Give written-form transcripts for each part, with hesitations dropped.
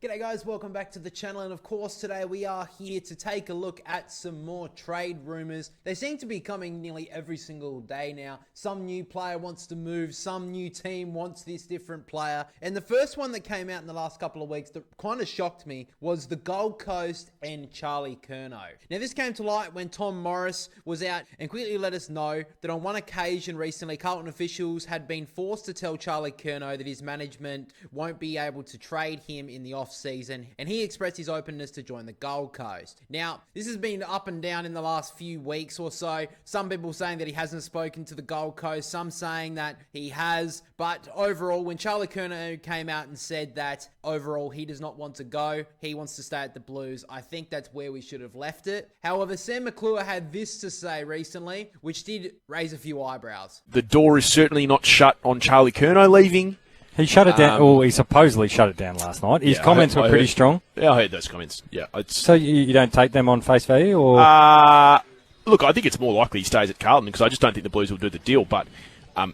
G'day guys, welcome back to the channel, and of course today we are here to take a look at some more trade rumours. They seem to be coming nearly every single day now. Some new player wants to move, some new team wants this different player, and the first one that came out in the last couple of weeks that kind of shocked me was the Gold Coast and Charlie Kerno. Now this came to light when Tom Morris was out and quickly let us know that on one occasion recently Carlton officials had been forced to tell Charlie Kerno that his management won't be able to trade him in the off-season, and he expressed his openness to join the Gold Coast. Now, this has been up and down in the last few weeks or so. Some people saying that he hasn't spoken to the Gold Coast, some saying that he has, but overall, when Charlie Kerno came out and said that overall he does not want to go, he wants to stay at the Blues, I think that's where we should have left it. However, Sam McClure had this to say recently, which did raise a few eyebrows. The door is certainly not shut on Charlie Kerno leaving. He shut it down, or he supposedly shut it down last night. His comments were pretty strong. Yeah, I heard those comments. Yeah. So you don't take them on face value? Or Look, I think it's more likely he stays at Carlton because I just don't think the Blues will do the deal. But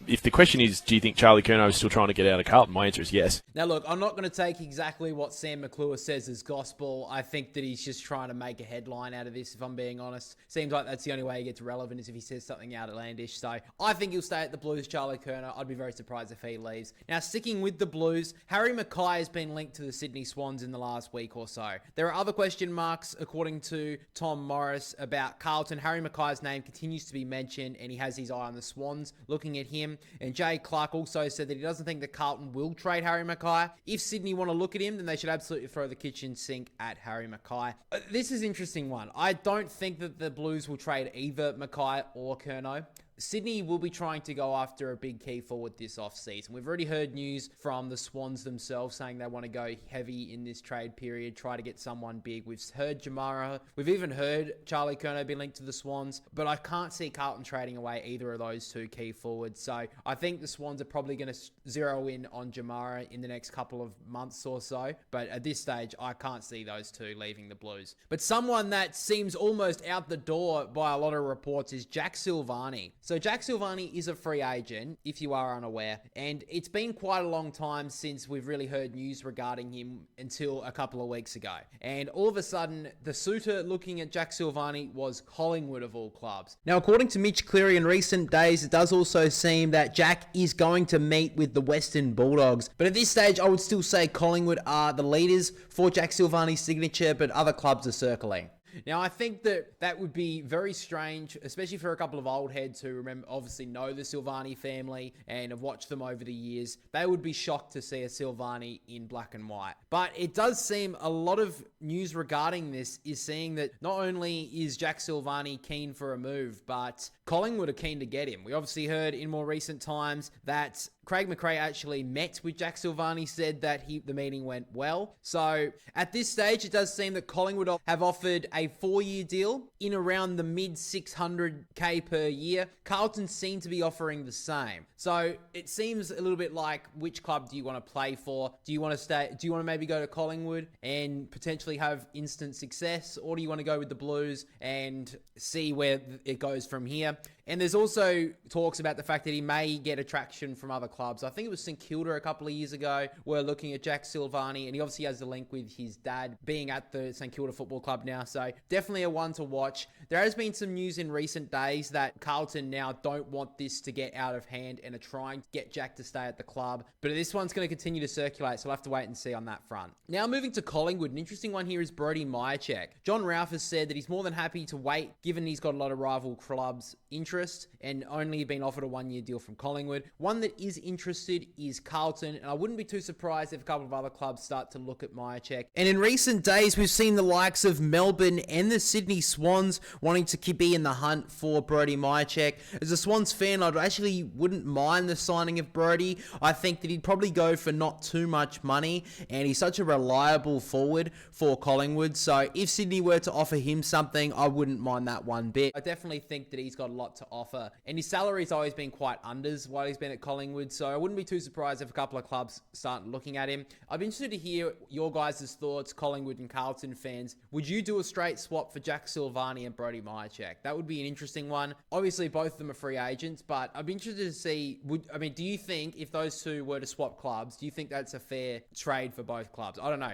if the question is, do you think Charlie Kerno is still trying to get out of Carlton? My answer is yes. Now, look, I'm not going to take exactly what Sam McClure says as gospel. I think that he's just trying to make a headline out of this, if I'm being honest. Seems like that's the only way he gets relevant is if he says something outlandish. So I think he'll stay at the Blues, Charlie Kerno. I'd be very surprised if he leaves. Now, sticking with the Blues, Harry McKay has been linked to the Sydney Swans in the last week or so. There are other question marks, according to Tom Morris, about Carlton. Harry McKay's name continues to be mentioned, and he has his eye on the Swans looking at him. And Jay Clark also said that he doesn't think that Carlton will trade Harry McKay. If Sydney want to look at him, then they should absolutely throw the kitchen sink at Harry McKay. This is an interesting one. I don't think that the Blues will trade either McKay or Kerno. Sydney will be trying to go after a big key forward this offseason. We've already heard news from the Swans themselves saying they want to go heavy in this trade period, try to get someone big. We've heard Jamara. We've even heard Charlie Kerno be linked to the Swans, but I can't see Carlton trading away either of those two key forwards. So I think the Swans are probably going to zero in on Jamara in the next couple of months or so. But at this stage, I can't see those two leaving the Blues. But someone that seems almost out the door by a lot of reports is Jack Silvani. So Jack Silvani is a free agent, if you are unaware, and it's been quite a long time since we've really heard news regarding him until a couple of weeks ago. And all of a sudden, the suitor looking at Jack Silvani was Collingwood of all clubs. Now, according to Mitch Cleary in recent days, it does also seem that Jack is going to meet with the Western Bulldogs. But at this stage, I would still say Collingwood are the leaders for Jack Silvani's signature, but other clubs are circling. Now, I think that would be very strange, especially for a couple of old heads who obviously know the Silvani family and have watched them over the years. They would be shocked to see a Silvani in black and white. But it does seem a lot of news regarding this is seeing that not only is Jack Silvani keen for a move, but Collingwood are keen to get him. We obviously heard in more recent times that Craig McRae actually met with Jack Silvani, said that the meeting went well. So at this stage, it does seem that Collingwood have offered a 4-year deal in around the mid 600k per year. Carlton seem to be offering the same. So it seems a little bit like, which club do you want to play for? Do you want to stay? Do you want to maybe go to Collingwood and potentially have instant success? Or do you want to go with the Blues and see where it goes from here? And there's also talks about the fact that he may get attraction from other clubs. I think it was St Kilda a couple of years ago were looking at Jack Silvani, and he obviously has the link with his dad being at the St Kilda Football Club now. So definitely a one to watch. There has been some news in recent days that Carlton now don't want this to get out of hand and are trying to get Jack to stay at the club. But this one's going to continue to circulate, so we'll have to wait and see on that front. Now moving to Collingwood, an interesting one here is Brody Meekle. John Ralph has said that he's more than happy to wait, given he's got a lot of rival clubs interest and only been offered a 1-year deal from Collingwood. One that is interested is Carlton, and I wouldn't be too surprised if a couple of other clubs start to look at Meekle. And in recent days, we've seen the likes of Melbourne and the Sydney Swans wanting to be in the hunt for Brody Meekle. As a Swans fan, I actually wouldn't mind the signing of Brody. I think that he'd probably go for not too much money, and he's such a reliable forward for Collingwood. So if Sydney were to offer him something, I wouldn't mind that one bit. I definitely think that he's got a lot to offer. And his salary's always been quite unders while he's been at Collingwood, so I wouldn't be too surprised if a couple of clubs start looking at him. I'd be interested to hear your guys' thoughts, Collingwood and Carlton fans. Would you do a straight swap for Jack Silvani and Brody Meekle? That would be an interesting one. Obviously, both of them are free agents, but I'd be interested to see, do you think if those two were to swap clubs, do you think that's a fair trade for both clubs? I don't know.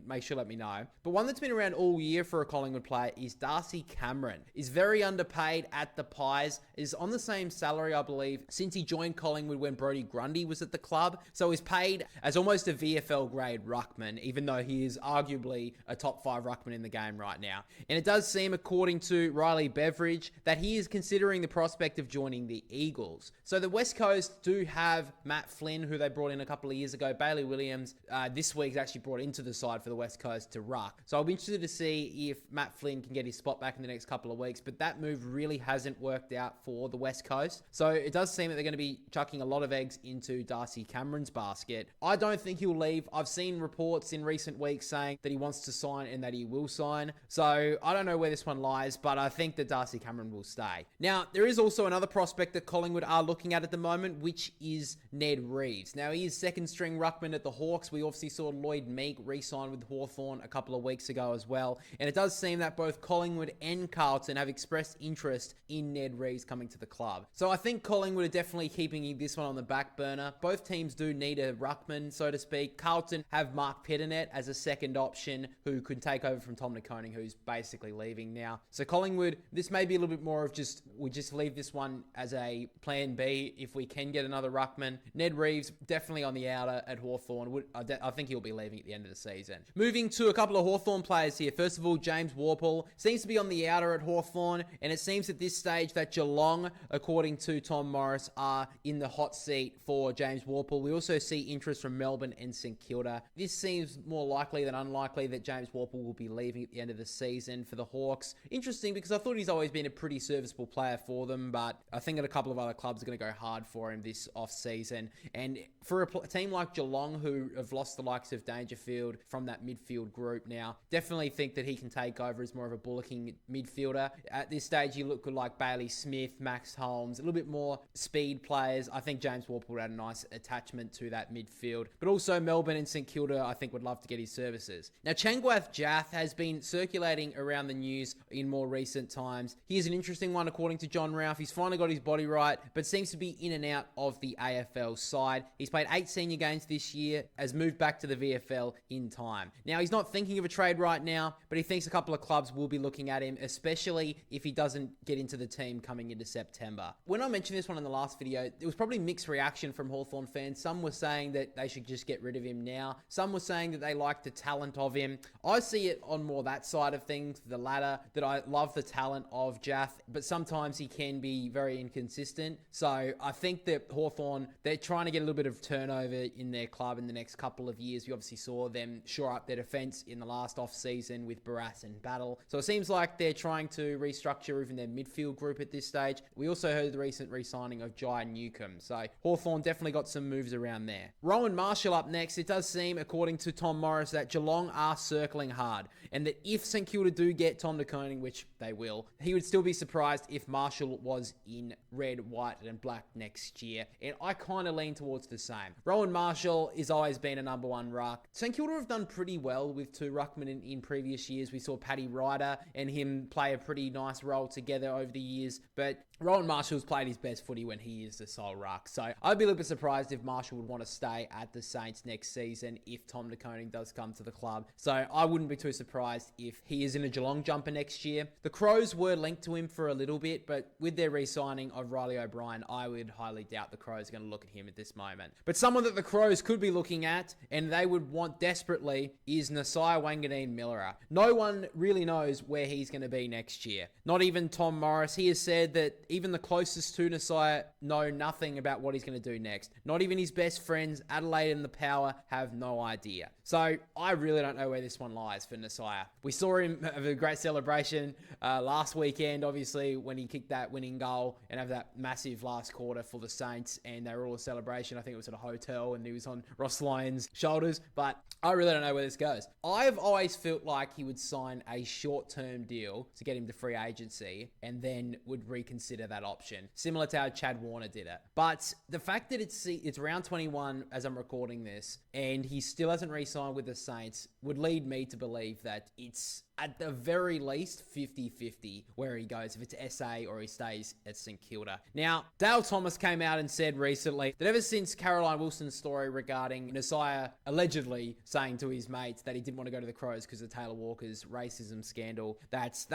Make sure let me know. But one that's been around all year for a Collingwood player is Darcy Cameron. Is very underpaid at the Pies, is on the same salary, I believe, since he joined Collingwood when Brodie Grundy was at the club. So he's paid as almost a VFL grade ruckman, even though he is arguably a top 5 ruckman in the game right now. And it does seem, according to Riley Beveridge, that he is considering the prospect of joining the Eagles. So the West Coast do have Matt Flynn, who they brought in a couple of years ago. Bailey Williams, this week's actually brought into the side for the West Coast to ruck. So I'll be interested to see if Matt Flynn can get his spot back in the next couple of weeks, but that move really hasn't worked out for the West Coast. So it does seem that they're going to be chucking a lot of eggs into Darcy Cameron's basket. I don't think he'll leave. I've seen reports in recent weeks saying that he wants to sign and that he will sign. So I don't know where this one lies, but I think that Darcy Cameron will stay. Now, there is also another prospect that Collingwood are looking at the moment, which is Ned Ree. Now, he is second string ruckman at the Hawks. We obviously saw Lloyd Meek re-sign with Hawthorn a couple of weeks ago as well. And it does seem that both Collingwood and Carlton have expressed interest in Ned Ree coming to the club. So I think Collingwood are definitely keeping this one on the back burner. Both teams do need a ruckman, so to speak. Carlton have Mark Pitternet as a second option who could take over from Tom Niconing, who's basically leaving now. So Collingwood, this may be a little bit more of we just leave this one as a plan B if we can get another ruckman. Ned Reeves definitely on the outer at Hawthorn. I think he'll be leaving at the end of the season. Moving to a couple of Hawthorn players here. First of all, James Worpel seems to be on the outer at Hawthorn, and it seems at this stage that Geelong, according to Tom Morris, are in the hot seat for James Worpel. We also see interest from Melbourne and St Kilda. This seems more likely than unlikely that James Worpel will be leaving at the end of the season for the Hawks. Interesting, because I thought he's always been a pretty serviceable player for them, but I think that a couple of other clubs are going to go hard for him this off-season. And for a team like Geelong, who have lost the likes of Dangerfield from that midfield group now, definitely think that he can take over as more of a bullocking midfielder. At this stage, you look good like Bailey Smith, Max Holmes, a little bit more speed players. I think James Worpel would add a nice attachment to that midfield. But also Melbourne and St Kilda, I think, would love to get his services. Now, Changwath Jaff has been circulating around the news in more recent times. He is an interesting one, according to John Ralph. He's finally got his body right, but seems to be in and out of the AFL side. He's played 8 senior games this year, has moved back to the VFL in time. Now, he's not thinking of a trade right now, but he thinks a couple of clubs will be looking at him, especially if he doesn't get into the team coming into September. When I mentioned this one in the last video, it was probably mixed reaction from Hawthorn fans. Some were saying that they should just get rid of him now. Some were saying that they like the talent of him. I see it on more that side of things, the latter, that I love the talent of Jaff, but sometimes he can be very inconsistent. So I think that Hawthorn, they're trying to get a little bit of turnover in their club in the next couple of years. We obviously saw them shore up their defence in the last off-season with Barras and Battle. So it seems like they're trying to restructure even their midfield group at this stage. We also heard the recent re-signing of Jai Newcomb. So Hawthorn definitely got some moves around there. Rowan Marshall up next. It does seem, according to Tom Morris, that Geelong are circling hard, and that if St Kilda do get Tom De Koning, which they will, he would still be surprised if Marshall was in red, white and black next year. And I kind of lean towards the same. Rowan Marshall has always been a number one ruck. St Kilda have done pretty well with 2 ruckmen in previous years. We saw Paddy Ryder and him play a pretty nice role together over the years, but Rowan Marshall's played his best footy when he is the sole ruck. So I'd be a little bit surprised if Marshall would want to stay at the Saints next season if Tom De Koning does come to the club. So I wouldn't be too surprised if he is in a Geelong jumper next year. The Crows were linked to him for a little bit, but with their re-signing of Riley O'Brien, I would highly doubt the Crows are going to look at him at this moment. But someone that the Crows could be looking at, and they would want desperately, is Nessiah Miller. No one really knows where he's going to be next year. Not even Tom Morris. He has said that even the closest to Nessiah know nothing about what he's going to do next. Not even his best friends, Adelaide and the Power, have no idea. So I really don't know where this one lies for Nessiah. We saw him have a great celebration last weekend, obviously, when he kicked that winning goal and have that massive last quarter for the Saints, and they were all a celebration. I think it was at a hotel and he was on Ross Lyon's shoulders, but I really don't know where this goes. I've always felt like he would sign a short-term deal to get him to free agency and then would reconsider that option, similar to how Chad Warner did it. But the fact that it's round 21 as I'm recording this, and he still hasn't re-signed with the Saints, would lead me to believe that it's at the very least 50-50 where he goes, if it's SA or he stays at St Kilda. Now, Dale Thomas came out and said recently that ever since Caroline Wilson's story regarding Nessiah allegedly saying to his mates that he didn't want to go to the Crows because of Taylor Walker's racism scandal, that's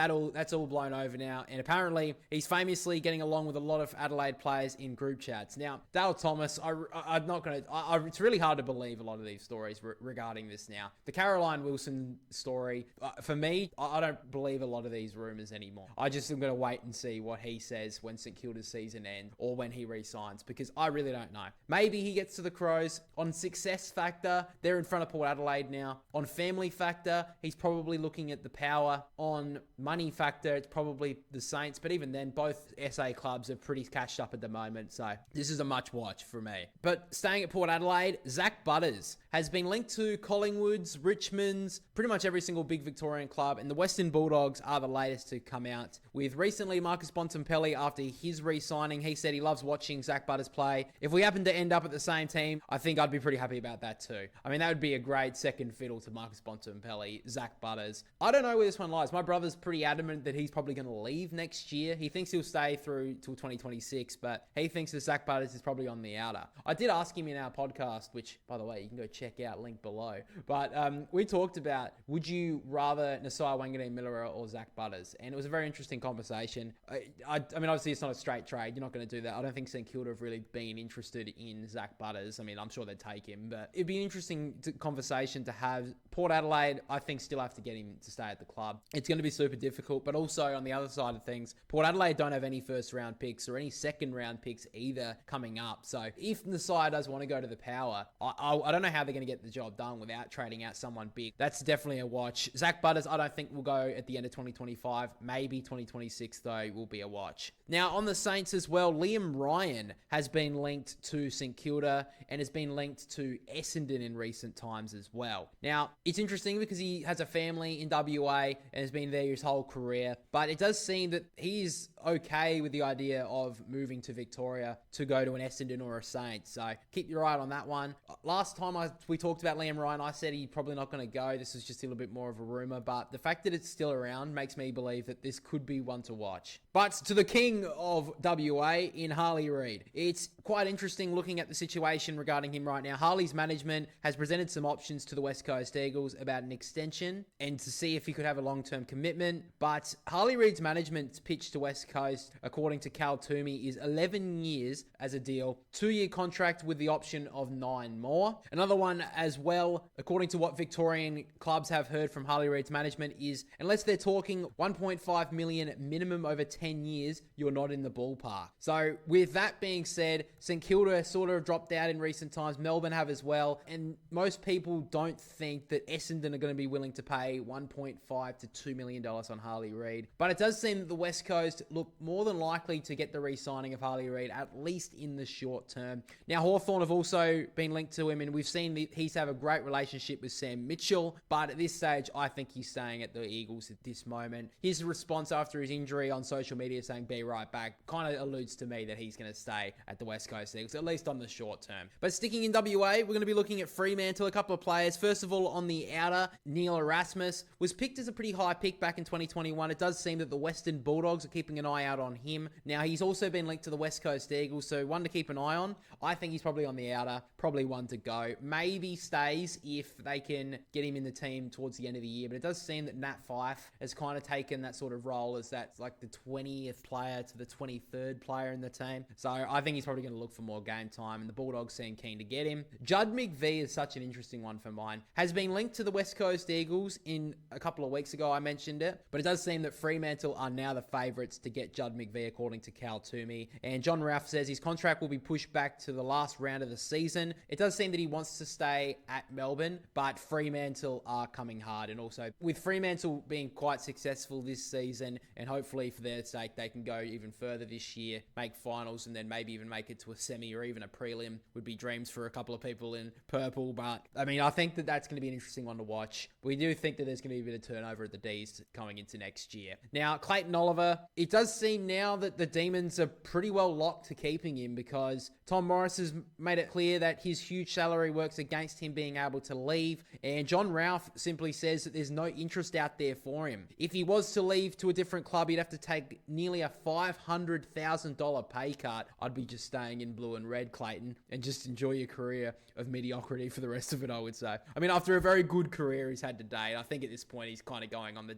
all blown over now. And apparently, he's famously getting along with a lot of Adelaide players in group chats. Now, Dale Thomas, I'm not going to... It's really hard to believe a lot of these stories regarding this now. The Caroline Wilson story, for me, I don't believe a lot of these rumours anymore. I just am going to wait and see what he says when St Kilda's season ends or when he re-signs, because I really don't know. Maybe he gets to the Crows. On success factor, they're in front of Port Adelaide now. On family factor, he's probably looking at the Power. On money factor, it's probably the Saints, but even then, both SA clubs are pretty cashed up at the moment, so this is a much watch for me. But staying at Port Adelaide, Zack Butters has been linked to Collingwood's, Richmond's, pretty much every single big Victorian club, and the Western Bulldogs are the latest to come out. With recently Marcus Bontempelli, after his re-signing, he said he loves watching Zack Butters play. If we happen to end up at the same team, I think I'd be pretty happy about that too. I mean, that would be a great second fiddle to Marcus Bontempelli, Zack Butters. I don't know where this one lies. My brother's pretty adamant that he's probably going to leave next year. He thinks he'll stay through till 2026, but he thinks that Zack Butters is probably on the outer. I did ask him in our podcast, which, by the way, you can go check out, link below. But we talked about, would you rather Nessiah Miller or Zack Butters? And it was a very interesting conversation. I mean, obviously, it's not a straight trade. You're not going to do that. I don't think St Kilda have really been interested in Zack Butters. I mean, I'm sure they'd take him, but it'd be an interesting conversation to have. Port Adelaide, I think, still have to get him to stay at the club. It's going to be super difficult, but also on the other side of things, Port Adelaide don't have any first round picks or any second round picks either coming up. So if Nessiah does want to go to the Power, I don't know how they're going to get the job done without trading out someone big. That's definitely a watch. Zack Butters, I don't think will go at the end of 2025. Maybe 2026, though, will be a watch. Now, on the Saints as well, Liam Ryan has been linked to St Kilda and has been linked to Essendon in recent times as well. Now, it's interesting because he has a family in WA and has been there his whole career, but it does seem that he's okay with the idea of moving to Victoria to go to an Essendon or a Saints. So keep your eye on that one. Last time we talked about Liam Ryan, I said he's probably not going to go. This is just a little bit more of a rumour, but the fact that it's still around makes me believe that this could be one to watch. But to the king of WA in Harley Reed, it's quite interesting looking at the situation regarding him right now. Harley's management has presented some options to the West Coast Eagles about an extension and to see if he could have a long-term commitment. But Harley Reed's management's pitch to West Coast, according to Cal Toomey, is 11 years as a deal, 2-year contract with the option of 9 more. Another one as well, according to what Victorian clubs have heard from Harley Reed's management, is unless they're talking 1.5 million minimum over 10 years, you're not in the ballpark. So with that being said, St Kilda sort of dropped out in recent times. Melbourne have as well. And most people don't think that Essendon are going to be willing to pay $1.5 to $2 million on Harley Reed. But it does seem that the West Coast look more than likely to get the re-signing of Harley Reed, at least in the short term. Now, Hawthorn have also been linked to him, and we've seen that he's have a great relationship with Sam Mitchell. But at this stage, I think he's staying at the Eagles at this moment. His response after his injury on social media saying, "Be right back," kind of alludes to me that he's going to stay at the West Coast Eagles, at least on the short term. But sticking in WA, we're going to be looking at Fremantle, a couple of players. First of all, on the outer, Neil Erasmus was picked as a pretty high pick back in 2021. It does seem that the Western Bulldogs are keeping an eye out on him. Now, he's also been linked to the West Coast Eagles, so one to keep an eye on. I think he's probably on the outer, probably one to go. Maybe stays if they can get him in the team towards the end of the year, but it does seem that Nat Fyfe has kind of taken that sort of role as that's like the 20th player to the 23rd player in the team. So I think he's probably going to look for more game time, and the Bulldogs seem keen to get him. Jud McVy is such an interesting one for mine. Has been linked to the West Coast Eagles in a couple of weeks ago, I mentioned it, but it does seem that Fremantle are now the favourites to get Jud McVy, according to Cal Toomey. And John Ralph says his contract will be pushed back to the last round of the season. It does seem that he wants to stay at Melbourne, but Fremantle are coming hard. And also with Fremantle being quite successful this season, and hopefully for their sake, they can go even further this year, make finals, and then maybe even make it to a semi or even a prelim would be dreams for a couple of people in purple. But I mean, I think that that's going to be an interesting one to watch. We do think that there's going to be a bit of turnover at the Ds coming into next year. Now, Clayton Oliver, it does seem now that the Demons are pretty well locked to keeping him because Tom Morris has made it clear that his huge salary works against him being able to leave. And John Ralph simply says that there's no interest out there for him. If he was to leave to a different club, he'd have to take nearly a $500,000 pay cut. I'd be just staying in blue and red, Clayton, and just enjoy your career of mediocrity for the rest of it, I would say. I mean, after a very good career he's had to date, I think at this point he's kind of going on the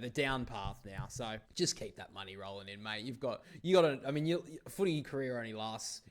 the down path now. So just keep that money rolling in, mate. Your footy career only lasts,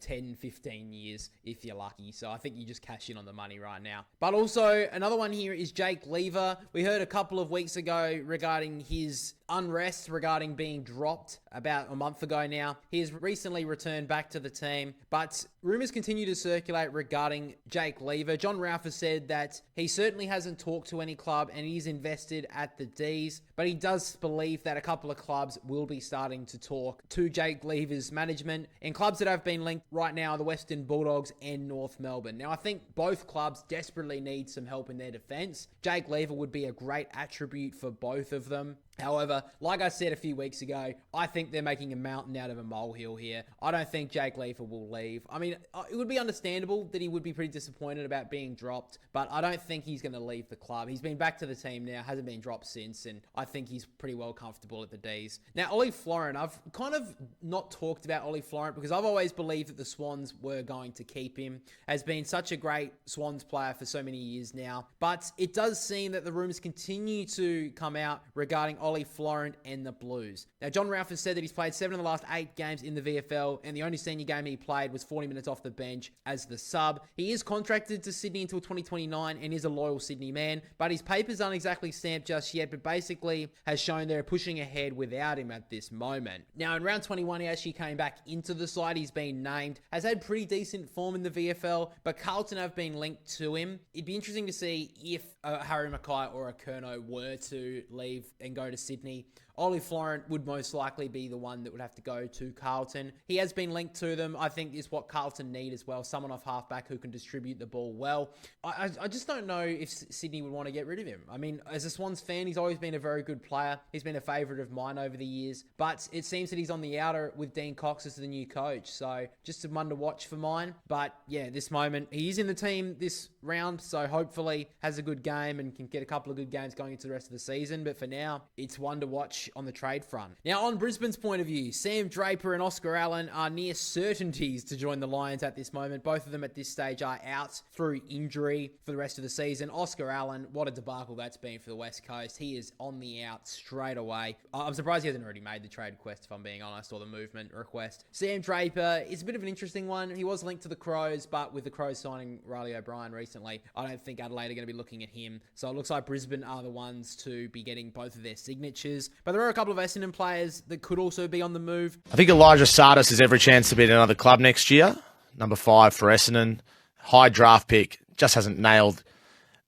10, 15 years if you're lucky. So I think you just cash in on the money right now. But also another one here is Jake Lever. We heard a couple of weeks ago regarding his unrest regarding being dropped about a month ago now. He has recently returned back to the team, but rumours continue to circulate regarding Jake Lever. John Ralph has said that he certainly hasn't talked to any club and he's invested at the Ds, but he does believe that a couple of clubs will be starting to talk to Jake Lever's management, and clubs that have been linked right now are the Western Bulldogs and North Melbourne. Now, I think both clubs desperately need some help in their defence. Jake Lever would be a great attribute for both of them. However, like I said a few weeks ago, I think they're making a mountain out of a molehill here. I don't think Jake Lever will leave. I mean, it would be understandable that he would be pretty disappointed about being dropped, but I don't think he's going to leave the club. He's been back to the team now, hasn't been dropped since, and I think he's pretty well comfortable at the Ds. Now, Ollie Florent, I've kind of not talked about Ollie Florent because I've always believed that the Swans were going to keep him. Has been such a great Swans player for so many years now, but it does seem that the rumours continue to come out regarding Ollie Florent and the Blues. Now, John Ralph has said that he's played 7 of the last 8 games in the VFL, and the only senior game he played was 40 minutes off the bench as the sub. He is contracted to Sydney until 2029 and is a loyal Sydney man, but his papers aren't exactly stamped just yet, but basically has shown they're pushing ahead without him at this moment. Now, in round 21, he actually came back into the side. He's been named, has had pretty decent form in the VFL, but Carlton have been linked to him. It'd be interesting to see if Harry Mackay or a Kerno were to leave and go to Sydney. Ollie Florent would most likely be the one that would have to go to Carlton. He has been linked to them. I think is what Carlton need as well. Someone off halfback who can distribute the ball well. I just don't know if Sydney would want to get rid of him. I mean, as a Swans fan, he's always been a very good player. He's been a favourite of mine over the years. But it seems that he's on the outer with Dean Cox as the new coach. So just a one to watch for mine. But yeah, this moment, he's in the team this round. So hopefully has a good game and can get a couple of good games going into the rest of the season. But for now, it's one to watch on the trade front. Now, on Brisbane's point of view, Sam Draper and Oscar Allen are near certainties to join the Lions at this moment. Both of them at this stage are out through injury for the rest of the season. Oscar Allen, what a debacle that's been for the West Coast. He is on the out straight away. I'm surprised he hasn't already made the trade request, if I'm being honest, or the movement request. Sam Draper is a bit of an interesting one. He was linked to the Crows, but with the Crows signing Riley O'Brien recently, I don't think Adelaide are going to be looking at him. So it looks like Brisbane are the ones to be getting both of their signatures. But there are a couple of Essendon players that could also be on the move. I think Elijah Sardis has every chance to be at another club next year. Number 5 for Essendon. High draft pick. Just hasn't nailed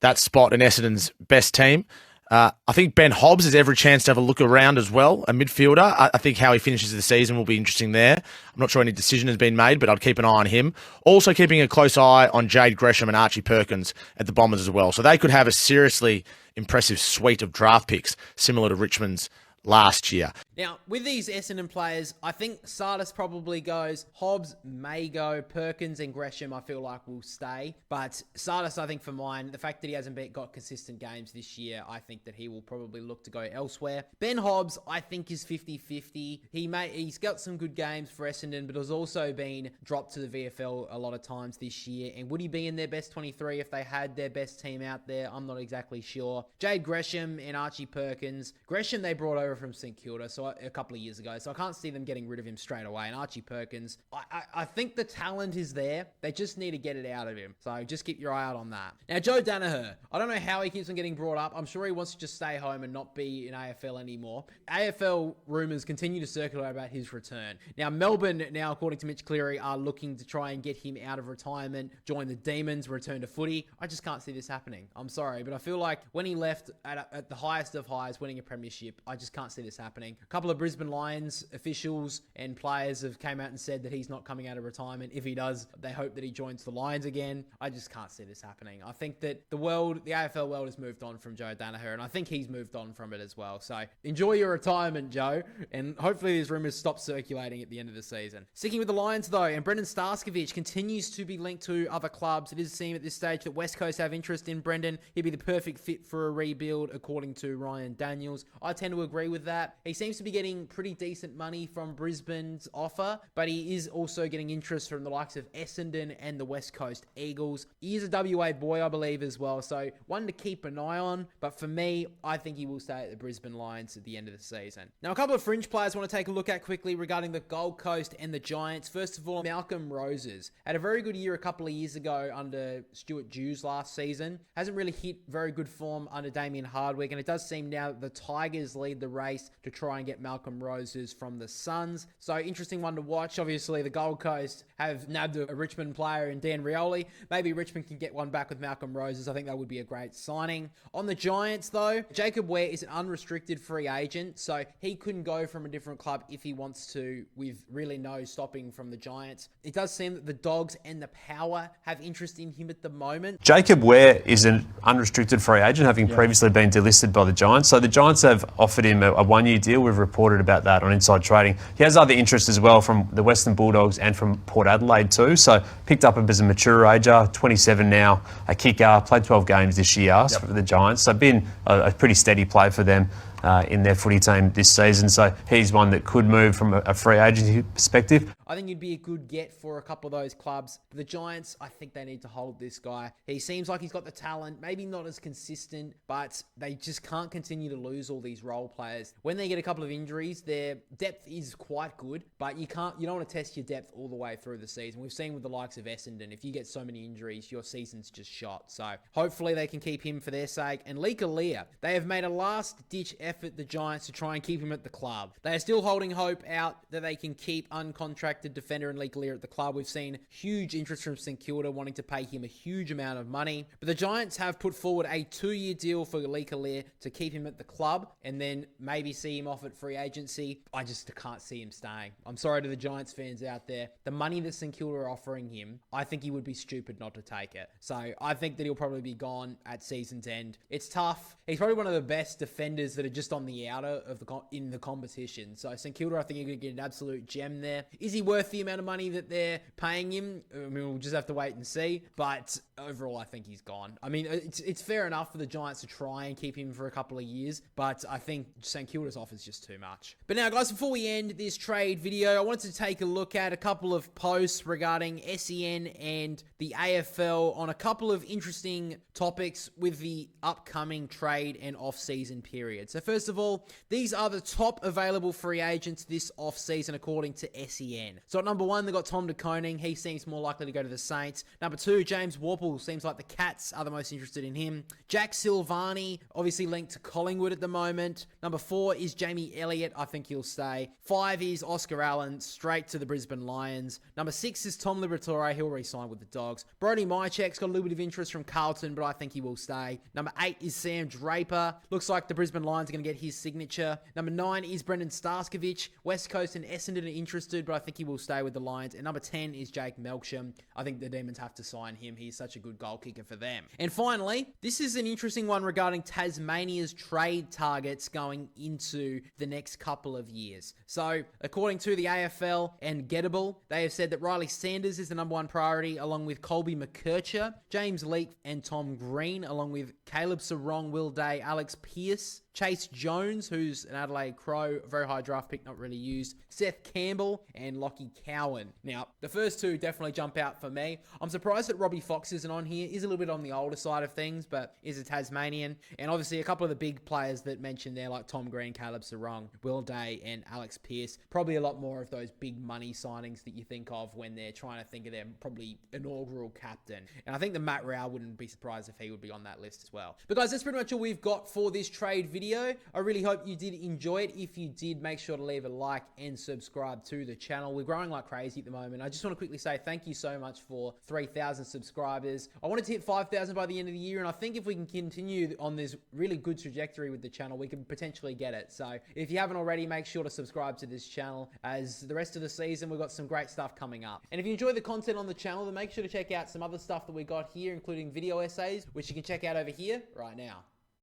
that spot in Essendon's best team. I think Ben Hobbs has every chance to have a look around as well, a midfielder. I think how he finishes the season will be interesting there. I'm not sure any decision has been made, but I'd keep an eye on him. Also keeping a close eye on Jade Gresham and Archie Perkins at the Bombers as well. So they could have a seriously impressive suite of draft picks, similar to Richmond's last year. Now, with these Essendon players, I think Sardis probably goes. Hobbs may go. Perkins and Gresham, I feel like, will stay. But Sardis, I think for mine, the fact that he hasn't got consistent games this year, I think that he will probably look to go elsewhere. Ben Hobbs, I think, is 50-50. He's got some good games for Essendon, but has also been dropped to the VFL a lot of times this year. And would he be in their best 23 if they had their best team out there? I'm not exactly sure. Jade Gresham and Archie Perkins. Gresham they brought over over from St Kilda a couple of years ago, so I can't see them getting rid of him straight away. And Archie Perkins, I think the talent is there. They just need to get it out of him. So just keep your eye out on that. Now, Joe Daniher, I don't know how he keeps on getting brought up. I'm sure he wants to just stay home and not be in AFL anymore. AFL rumours continue to circulate about his return. Now, Melbourne, according to Mitch Cleary, are looking to try and get him out of retirement, join the Demons, return to footy. I just can't see this happening. I'm sorry, but I feel like when he left at the highest of highs, winning a premiership, I just can't see this happening. A couple of Brisbane Lions officials and players have came out and said that he's not coming out of retirement. If he does, they hope that he joins the Lions again. I just can't see this happening. I think that the AFL world has moved on from Joe Daniher, and I think he's moved on from it as well. So enjoy your retirement, Joe, and hopefully these rumours stop circulating at the end of the season. Sticking with the Lions, though, and Brendan Staskvich continues to be linked to other clubs. It is seen at this stage that West Coast have interest in Brendan. He'd be the perfect fit for a rebuild, according to Ryan Daniels. I tend to agree with that. He seems to be getting pretty decent money from Brisbane's offer, but he is also getting interest from the likes of Essendon and the West Coast Eagles. He is a WA boy, I believe, as well, so one to keep an eye on. But for me, I think he will stay at the Brisbane Lions at the end of the season. Now, a couple of fringe players I want to take a look at quickly regarding the Gold Coast and the Giants. First of all, Malcolm Roses had a very good year a couple of years ago under Stuart Dews last season. Hasn't really hit very good form under Damien Hardwick, and it does seem now that the Tigers lead the race to try and get Malcolm Roses from the Suns. So interesting one to watch. Obviously, the Gold Coast have nabbed a Richmond player in Dan Rioli. Maybe Richmond can get one back with Malcolm Roses. I think that would be a great signing. On the Giants, though, Jacob Ware is an unrestricted free agent, so he couldn't go from a different club if he wants to, with really no stopping from the Giants. It does seem that the Dogs and the Power have interest in him at the moment. Jacob Ware is an unrestricted free agent, having previously been delisted by the Giants. So the Giants have offered him a one-year deal. We've reported about that on Inside Trading. He has other interests as well from the Western Bulldogs and from Port Adelaide too. So picked up him as a mature ager, 27 now, a kicker, played 12 games this year for the Giants. So been a pretty steady play for them in their footy team this season. So he's one that could move from a free agency perspective. I think he'd be a good get for a couple of those clubs. But the Giants, I think they need to hold this guy. He seems like he's got the talent, maybe not as consistent, but they just can't continue to lose all these role players. When they get a couple of injuries, their depth is quite good, but you don't want to test your depth all the way through the season. We've seen with the likes of Essendon, if you get so many injuries, your season's just shot. So hopefully they can keep him for their sake. And Lee Kalia, they have made a last-ditch effort, the Giants, to try and keep him at the club. They are still holding hope out that they can keep uncontracted defender and Lee Kalia at the club. We've seen huge interest from St Kilda wanting to pay him a huge amount of money. But the Giants have put forward a 2-year deal for Lee Kalia to keep him at the club and then maybe see him off at free agency. I just can't see him staying. I'm sorry to the Giants fans out there. The money that St Kilda are offering him, I think he would be stupid not to take it. So I think that he'll probably be gone at season's end. It's tough. He's probably one of the best defenders that are just on the outer of in the competition. So St Kilda, I think you're going to get an absolute gem there. Is he worth the amount of money that they're paying him? I mean, we'll just have to wait and see. But overall, I think he's gone. I mean, it's fair enough for the Giants to try and keep him for a couple of years, but I think St Kilda's offer is just too much. But now, guys, before we end this trade video, I wanted to take a look at a couple of posts regarding SEN and the AFL on a couple of interesting topics with the upcoming trade and off-season period. So first of all, these are the top available free agents this off-season according to SEN. So at number 1, they've got Tom de Koning. He seems more likely to go to the Saints. Number 2, James Warple. Seems like the Cats are the most interested in him. Jack Silvani, obviously linked to Collingwood at the moment. Number 4 is Jamie Elliott. I think he'll stay. 5 is Oscar Allen, straight to the Brisbane Lions. Number 6 is Tom Liberatore. He'll re-sign with the Dogs. Brody Mychek's got a little bit of interest from Carlton, but I think he will stay. Number 8 is Sam Draper. Looks like the Brisbane Lions are going to get his signature. Number 9 is Brendan Staskvich. West Coast and Essendon are interested, but I think he will stay with the Lions. And number 10 is Jake Melksham. I think the Demons have to sign him. He's such a good goal kicker for them. And finally, this is an interesting one regarding Tasmania's trade targets going into the next couple of years. So, according to the AFL and Gettable, they have said that Riley Sanders is the number 1 priority, along with Colby McKercher, James Leake and Tom Green, along with Caleb Sarong, Will Day, Alex Pearce, Chase Jones, who's an Adelaide Crow, very high draft pick, not really used. Seth Campbell and Lockie Cowan. Now, the first two definitely jump out for me. I'm surprised that Robbie Fox isn't on here. He's a little bit on the older side of things, but is a Tasmanian. And obviously a couple of the big players that mentioned there, like Tom Green, Caleb Sarong, Will Day, and Alex Pearce. Probably a lot more of those big money signings that you think of when they're trying to think of their probably inaugural captain. And I think the Matt Rao wouldn't be surprised if he would be on that list as well. But guys, that's pretty much all we've got for this trade video. I really hope you did enjoy it. If you did, make sure to leave a like and subscribe to the channel. We're growing like crazy at the moment. I just want to quickly say thank you so much for 3,000 subscribers. I wanted to hit 5,000 by the end of the year, and I think if we can continue on this really good trajectory with the channel, we can potentially get it. So if you haven't already, make sure to subscribe to this channel, as the rest of the season we've got some great stuff coming up. And if you enjoy the content on the channel, then make sure to check out some other stuff that we got here, including video essays, which you can check out over here right now.